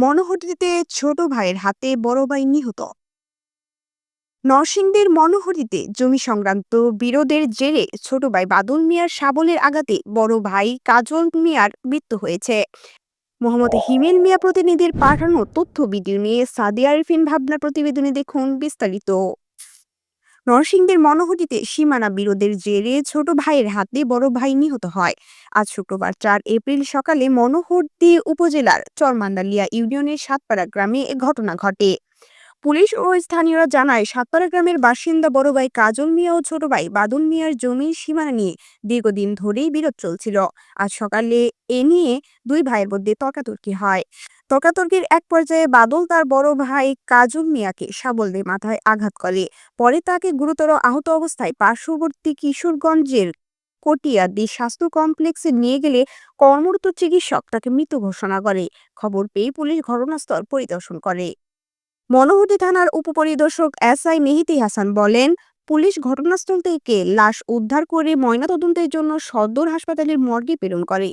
মনোহরদীতে ছোট ভাইয়ের হাতে বড় ভাই নিহত। নরসিংদীর মনোহরদীতে জমি সংক্রান্ত বিরোধের জেরে ছোট ভাই বাদল মিয়ার শাবলের আঘাতে বড় ভাই কাজল মিয়ার মৃত্যু হয়েছে। মোহাম্মদ হিমেল মিয়া প্রতিনিধির পাঠানো তথ্য ভিডিও নিয়ে সাদি আরিফিন ভাবনার প্রতিবেদনে দেখুন বিস্তারিত। নরসিংদীর মনোহরদীতে সীমানা বিরোধের জেরে ছোট ভাইয়ের হাতে বড় ভাই নিহত হয়। আজ শুক্রবার 4 এপ্রিল সকালে মনোহরদী উপজেলার চরমান্দালিয়া ইউনিয়নের সাতপাড়া গ্রামে এ ঘটনা ঘটে। পুলিশ ও স্থানীয়রা জানায়, সাতপাড়া গ্রামের বাসিন্দা বড় ভাই কাজল মিয়া ও ছোট ভাই বাদল মিয়ার জমির সীমানা নিয়ে দীর্ঘদিন ধরেই বিরোধ চলছিল। আজ সকালে এ নিয়ে দুই ভাইয়ের মধ্যে তর্কাতর্কি হয়। তর্কাতর্কির এক পর্যায়ে বাদল তার বড় ভাই কাজল মিয়াকে শাবল দিয়ে মাথায় আঘাত করে। পরে তাকে গুরুতর আহত অবস্থায় পার্শ্ববর্তী কিশোরগঞ্জের কটিয়াদি স্বাস্থ্য কমপ্লেক্সে নিয়ে গেলে কর্মরত চিকিৎসক তাকে মৃত ঘোষণা করে। খবর পেয়ে পুলিশ ঘটনাস্থল পরিদর্শন করে। মনোহরদী থানার উপপরিদর্শক এসআই মেহেদী হাসান বলেন, পুলিশ ঘটনাস্থল থেকে লাশ উদ্ধার করে ময়নাতদন্তের জন্য সদর হাসপাতালের মর্গে প্রেরণ করে।